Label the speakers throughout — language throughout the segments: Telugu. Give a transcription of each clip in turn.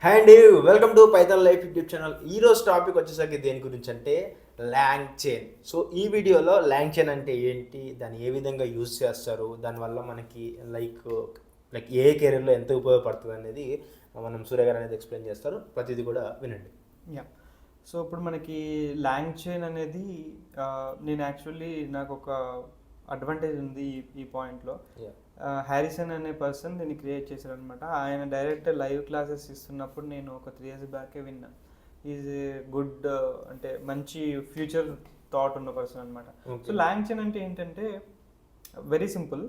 Speaker 1: హాయ్ అండి, welcome to Python life YouTube channel. ఈరోజు టాపిక్ వచ్చేసరికి దేని గురించి అంటే ల్యాంగ్ చైన్. సో ఈ వీడియోలో ల్యాంగ్ చైన్ అంటే ఏంటి, దాన్ని ఏ విధంగా యూజ్ చేస్తారు, దానివల్ల మనకి లైక్ ఏ కెరీర్లో ఎంత ఉపయోగపడుతుంది అనేది మనం సూర్య గారు అనేది ఎక్స్ప్లెయిన్ చేస్తారు. ప్రతిదీ కూడా వినండి.
Speaker 2: యా సో ఇప్పుడు మనకి లాంగ్ చైన్ అనేది నేను యాక్చువల్లీ నాకు ఒక అడ్వాంటేజ్ ఉంది ఈ పాయింట్లో. హ్యారిసన్ అనే పర్సన్ దీన్ని క్రియేట్ చేశారనమాట. ఆయన డైరెక్ట్ లైవ్ క్లాసెస్ ఇస్తున్నప్పుడు నేను ఒక 3 years బ్యాకే విన్నా. ఈజ్ ఏ గుడ్ అంటే మంచి ఫ్యూచర్ థాట్ ఉన్న పర్సన్ అనమాట. సో లాంగ్ చైన్ అంటే ఏంటంటే వెరీ సింపుల్.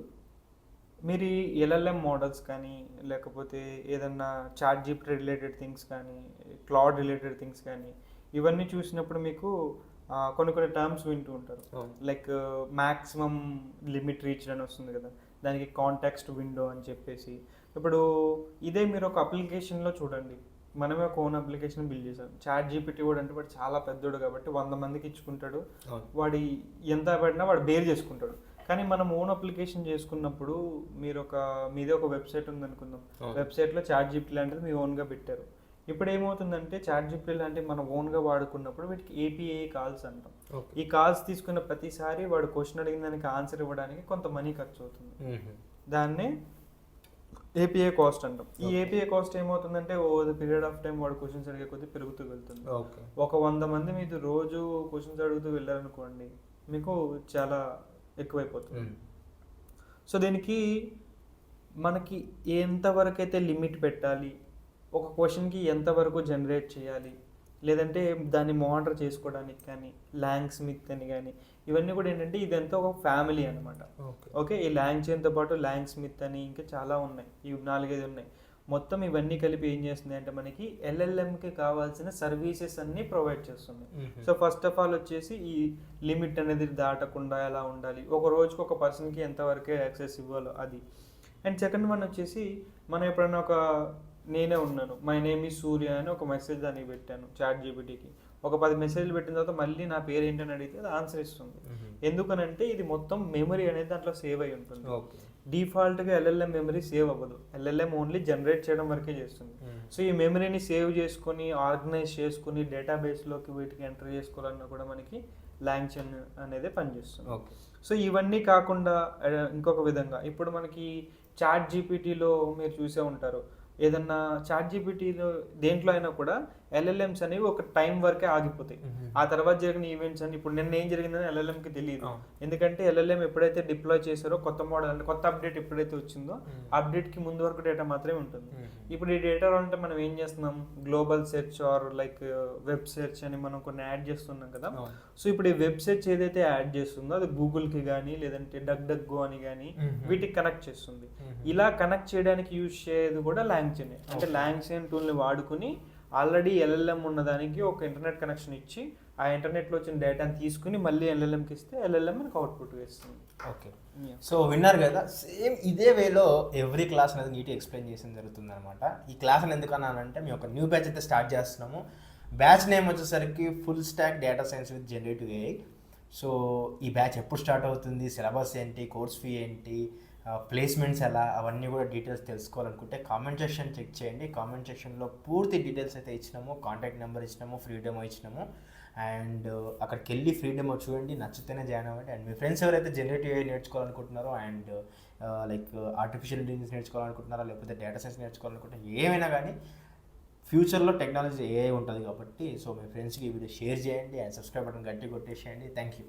Speaker 2: మీరు ఈ ఎల్ఎల్ఎం మోడల్స్ కానీ లేకపోతే ఏదన్నా చాట్ జీపీటీ రిలేటెడ్ థింగ్స్ కానీ క్లౌడ్ రిలేటెడ్ థింగ్స్ కానీ ఇవన్నీ చూసినప్పుడు మీకు కొన్ని టర్మ్స్ వింటూ ఉంటారు. లైక్ మ్యాక్సిమం లిమిట్ రీచ్ అని వస్తుంది కదా, దానికి కాంటెక్స్ట్ విండో అని చెప్పేసి. ఇప్పుడు ఇదే మీరు ఒక అప్లికేషన్లో చూడండి, మనమే ఒక ఓన్ అప్లికేషన్ బిల్డ్ చేసాం. చాట్ జీపీటీ కూడా అంటే వాడు చాలా పెద్దోడు కాబట్టి 100 మందికి ఇచ్చుకుంటాడు. వాడి ఎంత పడినా వాడు బేర్ చేసుకుంటాడు. కానీ మనం ఓన్ అప్లికేషన్ చేసుకున్నప్పుడు మీదే ఒక వెబ్సైట్ ఉంది అనుకుందాం. వెబ్సైట్లో చాట్ జీపీటీ లాంటిది మీ ఓన్గా పెట్టారు. ఇప్పుడు ఏమవుతుందంటే చాట్ జీపీటీ లాంటివి మనం ఓన్గా వాడుకున్నప్పుడు వీటికి ఏపీఐ కాల్స్ అంటాం. ఈ కాల్స్ తీసుకున్న ప్రతిసారి వాడు క్వశ్చన్ అడిగిన దానికి ఆన్సర్ ఇవ్వడానికి కొంత మనీ ఖర్చు అవుతుంది. దాన్నే ఏపీఐ కాస్ట్ అంటాం. ఈ ఏపీఐ కాస్ట్ ఏమవుతుందంటే over the period of time వాడు క్వశ్చన్స్ అడిగే కొద్దీ పెరుగుతూ వెళ్తుంది. ఒక 100 మంది మీరు రోజు క్వశ్చన్స్ అడుగుతూ వెళ్ళారనుకోండి, మీకు చాలా ఎక్కువైపోతుంది. సో దీనికి మనకి ఎంతవరకు అయితే లిమిట్ పెట్టాలి, ఒక క్వశ్చన్కి ఎంతవరకు జనరేట్ చేయాలి, లేదంటే దాన్ని మానిటర్ చేసుకోవడానికి కానీ లాంగ్ స్మిత్ అని కానీ ఇవన్నీ కూడా ఏంటంటే ఇదంతా ఒక ఫ్యామిలీ అనమాట. ఓకే, ఈ లాంగ్ చైన్తో పాటు లాంగ్ స్మిత్ అని ఇంకా చాలా ఉన్నాయి, ఇవి 4-5 ఉన్నాయి. మొత్తం ఇవన్నీ కలిపి ఏం చేస్తుంది అంటే మనకి ఎల్ఎల్ఎంకి కావాల్సిన సర్వీసెస్ అన్నీ ప్రొవైడ్ చేస్తుంది. సో ఫస్ట్ ఆఫ్ ఆల్ వచ్చేసి ఈ లిమిట్ అనేది దాటకుండా ఎలా ఉండాలి, ఒక రోజుకి ఒక పర్సన్కి ఎంతవరకే యాక్సెస్ ఇవ్వాలో అది. అండ్ సెకండ్ వన్ వచ్చేసి మనం ఎప్పుడైనా నేనే ఉన్నాను, మై నేమ్ ఈ సూర్య అని ఒక మెసేజ్ దానికి పెట్టాను చాట్ జీపీటీకి. ఒక 10 మెసేజ్లు పెట్టిన తర్వాత మళ్ళీ నా పేరు ఏంటని అడిగితే అది ఆన్సర్ ఇస్తుంది. ఎందుకనంటే ఇది మొత్తం మెమరీ అనేది దాంట్లో సేవ్ అయి ఉంటుంది. డిఫాల్ట్గా ఎల్ఎల్ఎం మెమరీ సేవ్ అవ్వదు, ఎల్ఎల్ఎం ఓన్లీ జనరేట్ చేయడం వరకే చేస్తుంది. సో ఈ మెమరీని సేవ్ చేసుకుని ఆర్గనైజ్ చేసుకుని డేటాబేస్లోకి వీటికి ఎంటర్ చేసుకోవాలన్నా కూడా మనకి లాంగ్ చైన్ అనేది పనిచేస్తుంది. సో ఇవన్నీ కాకుండా ఇంకొక విధంగా ఇప్పుడు మనకి చాట్ జీపీటీలో మీరు చూసే ఉంటారు, ఏదన్నా చాట్ జీపీటీలో దేంట్లో అయినా కూడా ఎల్ఎల్ఎంస్ అనేవి ఒక టైం వరకే ఆగిపోతాయి. ఆ తర్వాత జరిగిన ఈవెంట్స్ అని ఇప్పుడు నిన్న ఏం జరిగిందని ఎల్ఎల్ఎంకి తెలియదు. ఎందుకంటే ఎల్ఎల్ఎం ఎప్పుడైతే డిప్లాయ్ చేశారో కొత్త మోడల్ అంటే కొత్త అప్డేట్ ఎప్పుడైతే వచ్చిందో అప్డేట్కి ముందు వరకు డేటా మాత్రమే ఉంటుంది. ఇప్పుడు ఈ డేటా అంటే మనం ఏం చేస్తున్నాం, global search are like web search అని మనం కొన్ని యాడ్ చేస్తున్నాం కదా. సో ఇప్పుడు ఈ వెబ్ సెర్చ్ ఏదైతే యాడ్ చేస్తుందో అది గూగుల్కి కానీ లేదంటే డక్ గో అని కానీ వీటికి కనెక్ట్ చేస్తుంది. ఇలా కనెక్ట్ చేయడానికి యూజ్ చేయదు కూడా లాంగ్ చైన్. అంటే లాంగ్ చైన్ టూల్ని వాడుకుని ఆల్రెడీ ఎల్ఎల్ఎం ఉన్నదానికి ఒక ఇంటర్నెట్ కనెక్షన్ ఇచ్చి ఆ ఇంటర్నెట్లో వచ్చిన డేటాని తీసుకుని మళ్ళీ ఎల్ఎల్ఎంకి ఇస్తే ఎల్ఎల్ఎం మనకు అవుట్పుట్ వేస్తుంది.
Speaker 1: ఓకే, సో విన్నారు కదా, సేమ్ ఇదే వేలో ఎవ్రీ క్లాస్ అనేది నీట్గా ఎక్స్ప్లెయిన్ చేసిన జరుగుతుంది అనమాట. ఈ క్లాస్ అని ఎందుకన్నానంటే మేము ఒక న్యూ బ్యాచ్ అయితే స్టార్ట్ చేస్తున్నాము. బ్యాచ్ నేమ్ వచ్చేసరికి full stock data science with generative AI. So ఈ బ్యాచ్ ఎప్పుడు స్టార్ట్ అవుతుంది, సిలబస్ ఏంటి, కోర్స్ ఫీ ఏంటి, ప్లేస్మెంట్స్ ఎలా, అవన్నీ కూడా డీటెయిల్స్ తెలుసుకోవాలనుకుంటే కామెంట్ సెక్షన్ చెక్ చేయండి. కామెంట్ సెక్షన్లో పూర్తి డీటెయిల్స్ అయితే ఇచ్చినాము, కాంటాక్ట్ నెంబర్ ఇచ్చినాము, ఫ్రీ డెమో ఇచ్చినాము. అండ్ అక్కడికి వెళ్ళి ఫ్రీ డెమో చూడండి, నచ్చితేనే జాయిన్ అవ్వండి. అండ్ మీ ఫ్రెండ్స్ ఎవరైతే generative AI నేర్చుకోవాలనుకుంటున్నారో and like artificial intelligence నేర్చుకోవాలనుకుంటున్నారో లేకపోతే డేటా సైన్స్ నేర్చుకోవాలనుకుంటున్నారో ఏమైనా కానీ ఫ్యూచర్లో టెక్నాలజీ ఏఐ ఉంటుంది కాబట్టి సో మీ ఫ్రెండ్స్కి ఈ వీడియో షేర్ చేయండి అండ్ సబ్స్క్రైబ్ బటన్ గట్టి కొట్టేసేయండి. Thank you.